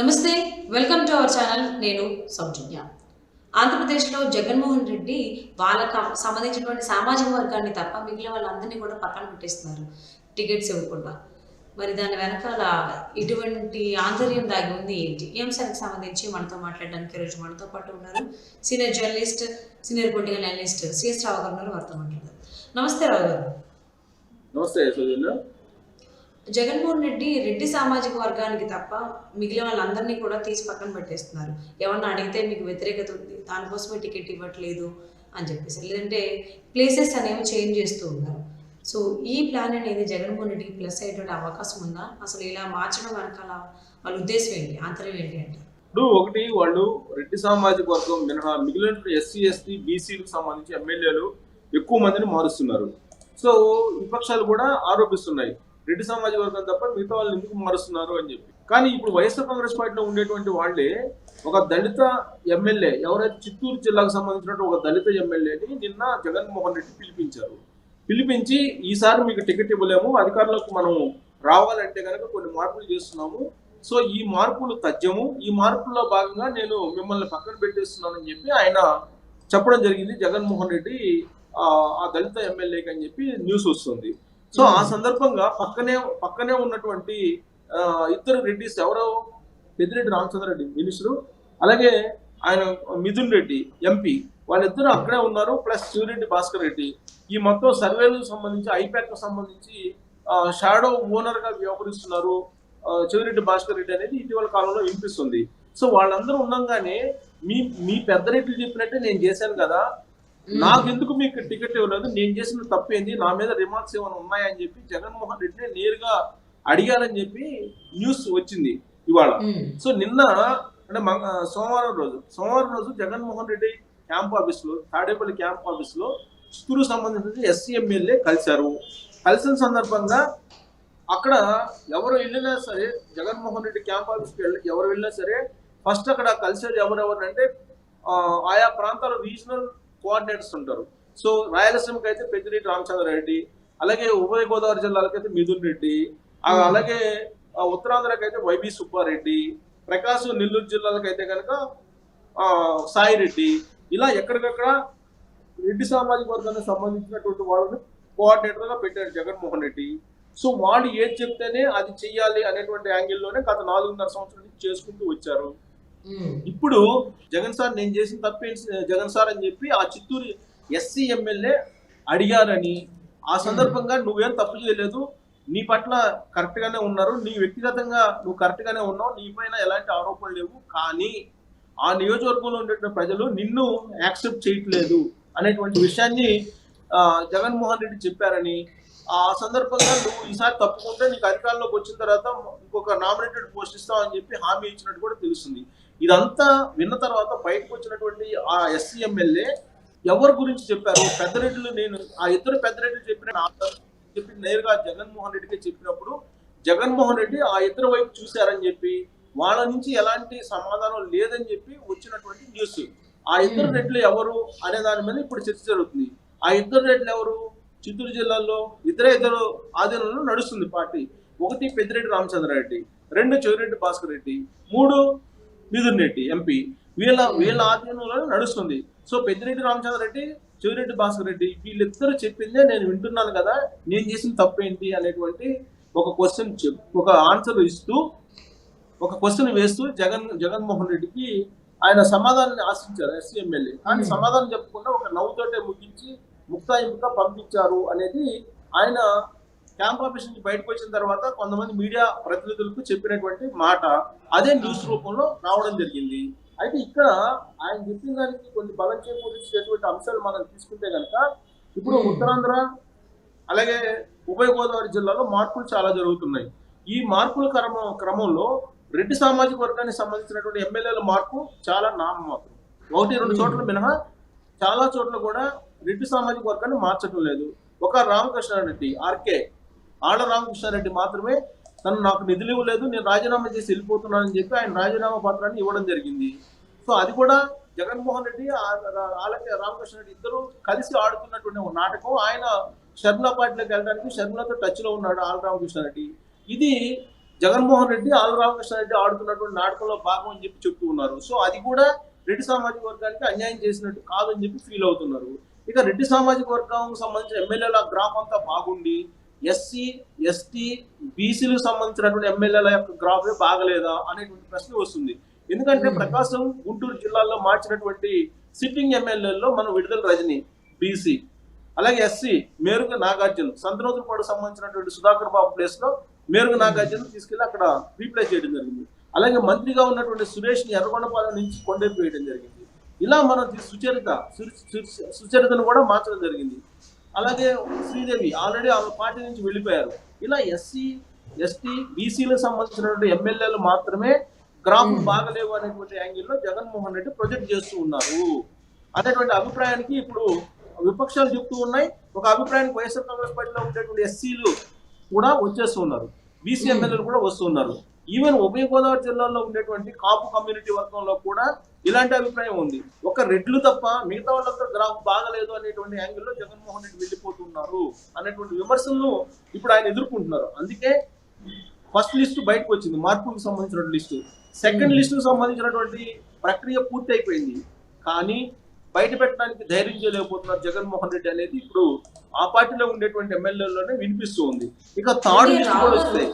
నమస్తే. Welcome to our channel. నేను సౌజన్య. ఆంధ్రప్రదేశ్‌లో జగన్మోహన్ రెడ్డి వాళ్ళకి సంబంధించినటువంటి సామాజిక వర్గాన్ని తప్ప మిగిలిన వాళ్ళందరినీ కూడా పక్కన పెట్టేస్తున్నారు. టికెట్స్ ఇవ్వకుండా. మరి దాని వెనకాల ఇటువంటి ఆంతర్యం దాగి ఉంది ఏంటి? ఈ అంశానికి సంబంధించి మనతో మాట్లాడడానికి ఈరోజు మనతో పాటు ఉన్నారు senior journalist, senior political analyst C S Rao garu ఉన్నారు. వారితో మాట్లాడదాం. నమస్తే రావు గారు. నమస్తే సౌజన్య. జగన్మోహన్ రెడ్డి సామాజిక వర్గానికి తప్ప మిగిలిన వాళ్ళందరినీ కూడా తీసి పక్కన పెట్టేస్తున్నారు. ఎవరన్నా అడిగితే మీకు వ్యతిరేకత ఉంది, దానికోసమే టికెట్ ఇవ్వట్లేదు అని చెప్పేసి. లేదంటే ప్లేసెస్ అనేవి చేంజ్ చేస్తూ ఉన్నారు. సో ఈ ప్లాన్ అనేది జగన్మోహన్ రెడ్డికి ప్లస్ అయ్యేటువంటి అవకాశం ఉందా? అసలు ఇలా మార్చడం వెనకాల వాళ్ళ ఉద్దేశం ఏంటి? ఆంతర్యం ఏంటి అంటే ఇప్పుడు ఒకటి, వాళ్ళు రెడ్డి సామాజిక వర్గం మినహా మిగిలిన ఎస్సీ, ఎస్టీ, బీసీలకు సంబంధించి ఎమ్మెల్యేలు ఎక్కువ మందిని మారుస్తున్నారు. సో విపక్షాలు కూడా ఆరోపిస్తున్నాయి, రెడ్డి సామాజిక వర్గం తప్ప మిగతా వాళ్ళు ఎందుకు మారుస్తున్నారు అని చెప్పి. కానీ ఇప్పుడు వైఎస్ఆర్ కాంగ్రెస్ పార్టీలో ఉండేటువంటి వాళ్ళే ఒక దళిత ఎమ్మెల్యే, ఎవరైతే చిత్తూరు జిల్లాకు సంబంధించినటువంటి ఒక దళిత ఎమ్మెల్యేని నిన్న జగన్మోహన్ రెడ్డి పిలిపించారు. పిలిపించి ఈసారి మీకు టికెట్ ఇవ్వలేము, అధికారులకు మనం రావాలంటే కనుక కొన్ని మార్పులు చేస్తున్నాము, సో ఈ మార్పులు తథ్యము, ఈ మార్పుల్లో భాగంగా నేను మిమ్మల్ని పక్కన పెట్టేస్తున్నానని చెప్పి ఆయన చెప్పడం జరిగింది. జగన్మోహన్ రెడ్డి ఆ దళిత ఎమ్మెల్యేకి అని చెప్పి న్యూస్ వస్తుంది. సో ఆ సందర్భంగా పక్కనే ఉన్నటువంటి ఇద్దరు రెడ్డిస్, ఎవరో పెద్దిరెడ్డి రామచంద్రరెడ్డి మినిస్టరు, అలాగే ఆయన మిథున్ రెడ్డి ఎంపీ, వాళ్ళిద్దరూ అక్కడే ఉన్నారు. ప్లస్ శివరెడ్డి భాస్కర్ రెడ్డి ఈ మొత్తం సర్వేలకు సంబంధించి, ఐపాక్ సంబంధించి షాడో ఓనర్ గా వ్యవహరిస్తున్నారు చెవిరెడ్డి భాస్కర్ రెడ్డి అనేది ఇటీవల కాలంలో వినిపిస్తుంది. సో వాళ్ళందరూ ఉండగానే మీ పెద్ద రెడ్డి చెప్పినట్టే నేను చేశాను కదా, నాకెందుకు మీకు టికెట్ ఇవ్వలేదు, నేను చేసిన తప్పేంది, నా మీద రిమార్క్స్ ఏమైనా ఉన్నాయని చెప్పి జగన్మోహన్ రెడ్డిని నేరుగా అడిగారని చెప్పి న్యూస్ వచ్చింది ఇవాళ. సో నిన్న అంటే సోమవారం రోజు జగన్మోహన్ రెడ్డి క్యాంప్ ఆఫీస్ లో, తాడేపల్లి క్యాంప్ ఆఫీస్ లో చిత్తూరు సంబంధించిన ఎస్సీ ఎమ్మెల్యే కలిశారు. కలిసిన సందర్భంగా అక్కడ ఎవరు వెళ్ళినా సరే, జగన్మోహన్ రెడ్డి క్యాంప్ ఆఫీస్కి ఎవరు వెళ్ళినా సరే ఫస్ట్ అక్కడ కలిసేది ఎవరెవరంటే ఆయా ప్రాంతాల రీజనల్ కోఆర్డినేటర్స్ ఉంటారు. సో రాయలసీమకి అయితే పెద్దిరెడ్డి రామచంద్రారెడ్డి, అలాగే ఉభయ గోదావరి జిల్లాలకైతే మిథున్ రెడ్డి, అలాగే ఉత్తరాంధ్రకైతే వైబి సుబ్బారెడ్డి, ప్రకాశం నెల్లూరు జిల్లాలకైతే కనుక సాయి రెడ్డి, ఇలా ఎక్కడికక్కడ రెడ్డి సామాజిక వర్గానికి సంబంధించినటువంటి వాళ్ళని కోఆర్డినేటర్ గా పెట్టారు జగన్మోహన్ రెడ్డి. సో వాళ్ళు ఏది చెప్తేనే అది చెయ్యాలి అనేటువంటి యాంగిల్లోనే గత 4.5 సంవత్సరాల నుంచి చేసుకుంటూ వచ్చారు. ఇప్పుడు జగన్ సార్ నేను చేసిన తప్పే జగన్ సార్ అని చెప్పి ఆ చిత్తూరు ఎస్సీ ఎమ్మెల్యే అడిగారని, ఆ సందర్భంగా నువ్వేం తప్పు చేయలేదు, నీ పట్ల కరెక్ట్ గానే ఉన్నారు, నీ వ్యక్తిగతంగా నువ్వు కరెక్ట్ గానే ఉన్నావు, నీ పైన ఎలాంటి ఆరోపణలు లేవు, కానీ ఆ నియోజకవర్గంలో ఉండే ప్రజలు నిన్ను యాక్సెప్ట్ చేయట్లేదు అనేటువంటి విషయాన్ని జగన్మోహన్ రెడ్డి చెప్పారని, ఆ సందర్భంగా నువ్వు ఈసారి తప్పకుండా నీకు అధికారంలోకి వచ్చిన తర్వాత ఇంకొక నామినేటెడ్ పోస్ట్ ఇస్తామని చెప్పి హామీ ఇచ్చినట్టు కూడా తెలుస్తుంది. ఇదంతా విన్న తర్వాత బయటకు వచ్చినటువంటి ఆ ఎస్సీ ఎమ్మెల్యే ఎవరి గురించి చెప్పారు, పెద్దరెడ్డిలు, నేను ఆ ఇద్దరు పెద్దరెడ్డిలు చెప్పి నేరుగా జగన్మోహన్ రెడ్డికి చెప్పినప్పుడు జగన్మోహన్ రెడ్డి ఆ ఇద్దరు వైపు చూశారని చెప్పి, వాళ్ళ నుంచి ఎలాంటి సమాధానం లేదని చెప్పి వచ్చినటువంటి న్యూస్. ఆ ఇద్దరు రెడ్లు ఎవరు అనే దాని మీద ఇప్పుడు చర్చ జరుగుతుంది. ఆ ఇద్దరు రెడ్లు ఎవరు? చిత్తూరు జిల్లాలో ఇద్దరు ఆధీనంలో నడుస్తుంది పార్టీ. ఒకటి పెద్దిరెడ్డి రామచంద్రారెడ్డి, 2 చెవిరెడ్డి భాస్కర్ రెడ్డి, 3 మిథున్ రెడ్డి ఎంపీ. వీళ్ళ ఆధీనంలో నడుస్తుంది. సో పెద్దిరెడ్డి రామచంద్రారెడ్డి, చెవిరెడ్డి భాస్కర్ రెడ్డి వీళ్ళిద్దరూ చెప్పిందే నేను వింటున్నాను కదా, నేను చేసిన తప్పేంటి అనేటువంటి ఒక ఆన్సర్ ఇస్తూ, ఒక క్వశ్చన్ వేస్తూ జగన్మోహన్ రెడ్డికి ఆయన సమాధానాన్ని ఆశించారు ఎస్సీ ఎమ్మెల్యే. కానీ సమాధానం చెప్పకుండా ఒక నవ్వుతోటే ముగించి ముక్తాయింపుగా పంపించారు అనేది ఆయన క్యాంప్ ఆఫీస్ నుంచి బయటకు వచ్చిన తర్వాత కొంతమంది మీడియా ప్రతినిధులకు చెప్పినటువంటి మాట. అదే న్యూస్ రూపంలో రావడం జరిగింది. అయితే ఇక్కడ ఆయన చెప్పిన దానికి కొన్ని బలం చేకూర్చేటువంటి అంశాలు మనం తీసుకుంటే కనుక, ఇప్పుడు ఉత్తరాంధ్ర అలాగే ఉభయ గోదావరి జిల్లాలో మార్పులు చాలా జరుగుతున్నాయి. ఈ మార్పుల క్రమంలో రెడ్డి సామాజిక వర్గానికి సంబంధించినటువంటి ఎమ్మెల్యేల మార్పు చాలా నామమాత్రం. 1-2 చోట్ల మినహా చాలా చోట్ల కూడా రెడ్డి సామాజిక వర్గాన్ని మార్చడం లేదు. ఒక రామకృష్ణారెడ్డి, ఆళ్ళ రామకృష్ణారెడ్డి మాత్రమే నాకు నిధులు ఇవ్వలేదు, నేను రాజీనామా చేసి వెళ్ళిపోతున్నానని చెప్పి ఆయన రాజీనామా పత్రాన్ని ఇవ్వడం జరిగింది. సో అది కూడా జగన్మోహన్ రెడ్డి అలాగే రామకృష్ణారెడ్డి ఇద్దరు కలిసి ఆడుతున్నటువంటి ఒక నాటకం. ఆయన షర్మిల పార్టీలోకి వెళ్ళడానికి షర్మిలతో టచ్ లో ఉన్నాడు ఆళ్ళ రామకృష్ణారెడ్డి. ఇది జగన్మోహన్ రెడ్డి రామకృష్ణారెడ్డి ఆడుతున్నటువంటి నాటకంలో భాగం అని చెప్పి చెప్తూ ఉన్నారు. సో అది కూడా రెడ్డి సామాజిక వర్గానికి అన్యాయం చేసినట్టు కాదని చెప్పి ఫీల్ అవుతున్నారు. ఇక రెడ్డి సామాజిక వర్గానికి సంబంధించిన ఎమ్మెల్యేల గ్రాఫ్ అంతా బాగుండి ఎస్సీ ఎస్టీ బీసీలకు సంబంధించినటువంటి ఎమ్మెల్యేల యొక్క గ్రాఫే బాగలేదా అనేటువంటి ప్రశ్న వస్తుంది. ఎందుకంటే ప్రకాశం గుంటూరు జిల్లాల్లో మార్చినటువంటి సిట్టింగ్ ఎమ్మెల్యేల్లో మనం విడుదల రజని బీసీ, అలాగే ఎస్సీ మేరుగ నాగార్జున, సంతనోతులపాడుకు సంబంధించినటువంటి సుధాకర్ బాబు ప్లేస్ లో మేరుగ నాగార్జున తీసుకెళ్లి అక్కడ రీప్లేస్ చేయడం జరిగింది. అలాగే మంత్రిగా ఉన్నటువంటి సురేష్ ని ఎర్రగొండపాలెం నుంచి కొండెప్పి వేయడం జరిగింది. ఇలా మనం సుచరితను కూడా మార్చడం జరిగింది. అలాగే శ్రీదేవి ఆల్రెడీ ఆమె పార్టీ నుంచి వెళ్ళిపోయారు. ఇలా ఎస్సీ ఎస్టీ బీసీలకు సంబంధించినటువంటి ఎమ్మెల్యేలు మాత్రమే గ్రాఫ్ బాగలేవు అనేటువంటి యాంగిల్లో జగన్మోహన్ రెడ్డి ప్రొజెక్ట్ చేస్తూ ఉన్నారు అనేటువంటి అభిప్రాయానికి ఇప్పుడు విపక్షాలు చెప్తూ ఉన్నాయి. ఒక అభిప్రాయానికి వైఎస్ఆర్ కాంగ్రెస్ పార్టీలో ఉండేటువంటి ఎస్సీలు కూడా వచ్చేస్తూ ఉన్నారు, బీసీ ఎమ్మెల్యేలు కూడా వస్తున్నారు. ఈవెన్ ఉభయ గోదావరి జిల్లాలో ఉండేటువంటి కాపు కమ్యూనిటీ వర్గంలో కూడా ఇలాంటి అభిప్రాయం ఉంది. ఒక రెడ్లు తప్ప మిగతా వాళ్ళంతా గ్రాఫ్ బాగలేదు అనేటువంటి యాంగిల్లో జగన్మోహన్ రెడ్డి వెళ్ళిపోతున్నారు అనేటువంటి విమర్శలను ఇప్పుడు ఆయన ఎదుర్కొంటున్నారు. అందుకే ఫస్ట్ లిస్టు బయటకు వచ్చింది, మార్పులకు సంబంధించిన లిస్టు. సెకండ్ లిస్టుకు సంబంధించినటువంటి ప్రక్రియ పూర్తి అయిపోయింది, కానీ బయట పెట్టడానికి ధైర్యం చేయలేకపోతున్నారు జగన్మోహన్ రెడ్డి అనేది ఇప్పుడు ఆ పార్టీలో ఉండేటువంటి ఎమ్మెల్యేలోనే వినిపిస్తూ ఉంది. ఇక థర్డ్ లిస్ట్ కూడా వస్తాయి.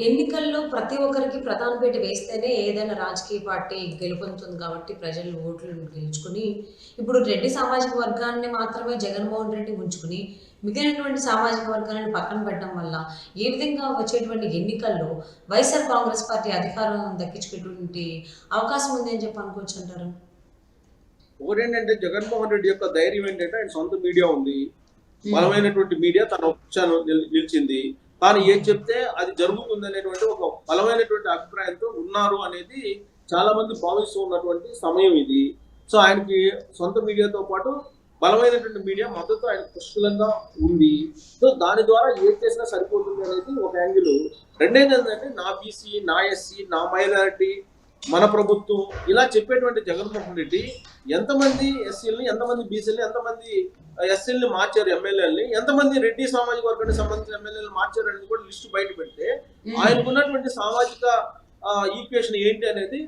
ఎన్నికల్లో ప్రతి ఒక్కరికి ప్రధాన పీట వేస్తేనే ఏదైనా రాజకీయ పార్టీ గెలుపొందుతుంది కాబట్టి ప్రజలు ఓట్లను గెలుచుకుని ఇప్పుడు రెడ్డి సామాజిక వర్గాన్ని మాత్రమే జగన్మోహన్ రెడ్డి ఉంచుకుని మిగిలినటువంటి సామాజిక వర్గాలను పక్కన పెట్టడం వల్ల ఏ విధంగా వచ్చేటువంటి ఎన్నికల్లో వైఎస్ఆర్ కాంగ్రెస్ పార్టీ అధికారం దక్కించుకునేటువంటి అవకాశం ఉంది అని చెప్పి అనుకోవచ్చు అంటారు. ఒకటేంటంటే జగన్మోహన్ రెడ్డి యొక్క ధైర్యం ఏంటంటే ఆయన సొంత మీడియా ఉంది, బలమైనటువంటి మీడియా తన పక్షాన్ని నిలిచింది, తాను ఏం చెప్తే అది జరుగుతుంది అనేటువంటి ఒక బలమైనటువంటి అభిప్రాయంతో ఉన్నారు అనేది చాలా మంది భావిస్తూ ఉన్నటువంటి సమయం ఇది. సో ఆయనకి సొంత మీడియాతో పాటు బలమైనటువంటి మీడియా మద్దతు ఆయన పుష్కలంగా ఉంది. సో దాని ద్వారా ఏం చేసినా సరిపోతుంది అనేది ఒక యాంగిల్. రెండేది ఏంటంటే నా బీసీ, నా ఎస్సీ, నా మైనారిటీ, మన ప్రభుత్వం ఇలా చెప్పేటువంటి జగన్మోహన్ రెడ్డి ఎంతమంది ఎస్సీలని, ఎంతమంది బీసీలని, ఎంతమంది ఎస్సీలని మార్చారు ఎమ్మెల్యేలని, ఎంతమంది రెడ్డి సామాజిక వర్గానికి సంబంధించిన ఎమ్మెల్యేలు మార్చారు అనేది కూడా లిస్టు బయట పెడితే ఆయనకున్నటువంటి సామాజిక ఈక్వేషన్ ఏంటి అనేది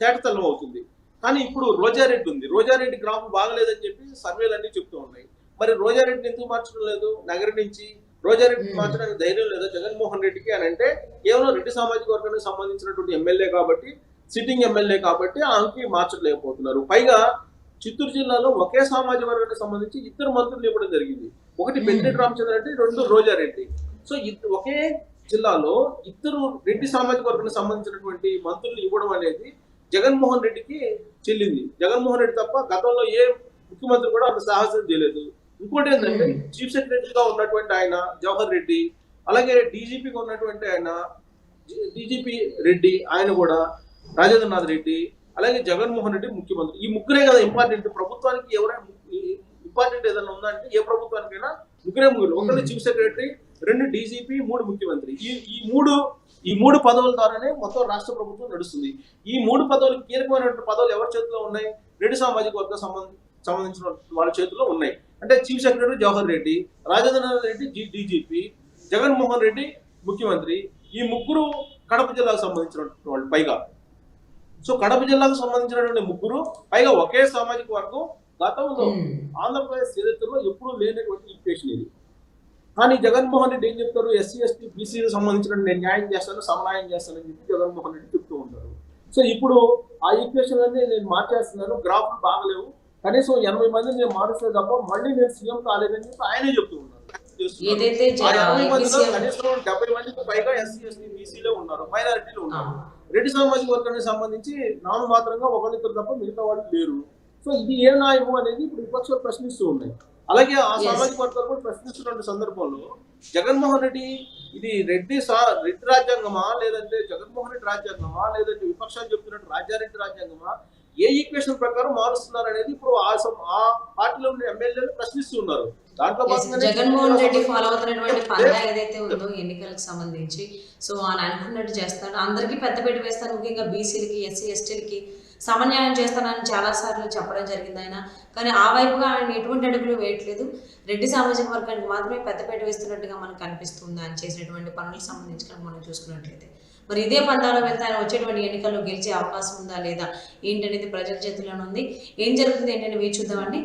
తేటతెల్లం అవుతుంది. కానీ ఇప్పుడు రోజారెడ్డి ఉంది, రోజారెడ్డి గ్రాఫ్ బాగలేదని చెప్పి సర్వేలు అన్ని చెప్తూ ఉన్నాయి. మరి రోజారెడ్డిని ఎందుకు మార్చడం లేదు? నగరం నుంచి రోజారెడ్డిని మార్చడానికి ధైర్యం లేదా జగన్మోహన్ రెడ్డికి అని అంటే కేవలం రెడ్డి సామాజిక వర్గానికి సంబంధించినటువంటి ఎమ్మెల్యే కాబట్టి, సిట్టింగ్ ఎమ్మెల్యే కాబట్టి ఆమెకి మార్చలేకపోతున్నారు. పైగా చిత్తూరు జిల్లాలో ఒకే సామాజిక వర్గానికి సంబంధించి ఇద్దరు మంత్రులు ఇవ్వడం జరిగింది. ఒకటి పెద్దిరెడ్డి రామచంద్ర రెడ్డి, రెండు రోజారెడ్డి. సో ఒకే జిల్లాలో ఇద్దరు రెడ్డి సామాజిక వర్గానికి సంబంధించినటువంటి మంత్రులు ఇవ్వడం అనేది జగన్మోహన్ రెడ్డికి చెల్లింది. జగన్మోహన్ రెడ్డి తప్ప గతంలో ఏ ముఖ్యమంత్రి కూడా అంత సాహసం చేయలేదు. ఇంకోటి ఏంటంటే చీఫ్ సెక్రటరీగా ఉన్నటువంటి ఆయన జవహర్ రెడ్డి, అలాగే డీజీపీగా ఉన్నటువంటి ఆయన డీజీపీ రెడ్డి, ఆయన కూడా రాజేంద్రనాథ్ రెడ్డి, అలాగే జగన్మోహన్ రెడ్డి ముఖ్యమంత్రి. ఈ ముగ్గురే కదా ఇంపార్టెంట్. ప్రభుత్వానికి ఎవరైనా ఇంపార్టెంట్ ఏదైనా ఉందంటే ఏ ప్రభుత్వానికైనా ముగ్గురు. ఒకటి చీఫ్ సెక్రటరీ, రెండు డీజీపీ, మూడు ముఖ్యమంత్రి. ఈ మూడు పదవుల ద్వారానే మొత్తం రాష్ట్ర ప్రభుత్వం నడుస్తుంది. ఈ మూడు పదవులు, కీలకమైనటువంటి పదవులు ఎవరి చేతిలో ఉన్నాయి? రెడ్డి సామాజిక వర్గం సంబంధించిన వాళ్ళ చేతిలో ఉన్నాయి. అంటే chief secretary Jawahar Reddy, Rajendranath Reddy DGP, Jaganmohan Reddy ముఖ్యమంత్రి. ఈ ముగ్గురు కడప జిల్లాకు సంబంధించినటువంటి వాళ్ళు. పైగా సో కడప జిల్లాకు సంబంధించినటువంటి ముగ్గురు, పైగా ఒకే సామాజిక వర్గం. గతంలో ఆంధ్రప్రదేశ్ చరిత్రలో ఎప్పుడూ లేనటువంటి ఈక్వేషన్ ఇది. కానీ జగన్మోహన్ రెడ్డి ఏం చెప్తారు? ఎస్సీ ఎస్టీ బీసీకి సంబంధించిన నేను న్యాయం చేస్తాను, సమన్వయం చేస్తానని చెప్పి జగన్మోహన్ రెడ్డి చెప్తూ ఉంటారు. సో ఇప్పుడు ఆ ఈక్వేషన్ అన్ని నేను మార్చేస్తున్నాను, గ్రాఫ్లు బాగలేవు, కనీసం 80 మందిని నేను మారుస్తే తప్ప మళ్ళీ నేను సీఎం కాలేదని చెప్పి ఆయనే చెప్తూ ఉన్నారు. 80 మందిలో కనీసం 70 మందికి పైగా ఎస్సీ ఎస్టీ బీసీలో ఉన్నారు, మైనారిటీలో ఉన్నారు. రెడ్డి సామాజిక వర్గానికి సంబంధించి నాను మాత్రంగా ఒకరిద్దరు తప్ప మిగతా వాళ్ళు లేరు. సో ఇది ఏ న్యాయము అనేది ఇప్పుడు విపక్షాలు ప్రశ్నిస్తూ ఉన్నాయి. అలాగే ఆ సామాజిక వర్గాలు కూడా ప్రశ్నిస్తున్న సందర్భంలో జగన్మోహన్ రెడ్డి ఇది రెడ్డి రాజ్యాంగమా, లేదంటే జగన్మోహన్ రెడ్డి రాజ్యాంగమా, లేదంటే విపక్షాలు చెప్తున్నట్టు రాజారెడ్డి రాజ్యాంగమా, ఏ ఈక్వేషన్ ప్రకారం మారుస్తున్నారు అనేది ఇప్పుడు ఆ పార్టీలో ఉన్న ఎమ్మెల్యేలు ప్రశ్నిస్తున్నారు. దాంట్లో భాగంగానే జగన్మోహన్ రెడ్డి ఫాలో అవుతున్నటువంటి పందా ఏదైతే ఉందో ఎన్నికలకు సంబంధించి, సో ఆయన అనుకున్నట్టు చేస్తాడు, అందరికీ పెద్దపీట వేస్తాను, ముఖ్యంగా బీసీలకి, ఎస్సీ ఎస్టీలకి సమన్యాయం చేస్తానని చాలా సార్లు చెప్పడం జరిగింది ఆయన. కానీ ఆ వైపుగా ఆయన ఎటువంటి అడుగులు వేయట్లేదు. రెడ్డి సామాజిక వర్గానికి మాత్రమే పెద్దపీట వేస్తున్నట్టుగా మనకు కనిపిస్తుంది ఆయన చేసినటువంటి పనులకు సంబంధించి కనుక మనం చూసుకున్నట్లయితే. మరి ఇదే పందాలో వెళ్తే ఆయన వచ్చేటువంటి ఎన్నికల్లో గెలిచే అవకాశం ఉందా లేదా ఏంటనేది ప్రజల చేతిలోనే ఉంది. ఏం జరుగుతుంది ఏంటని వేచి చూద్దామండి.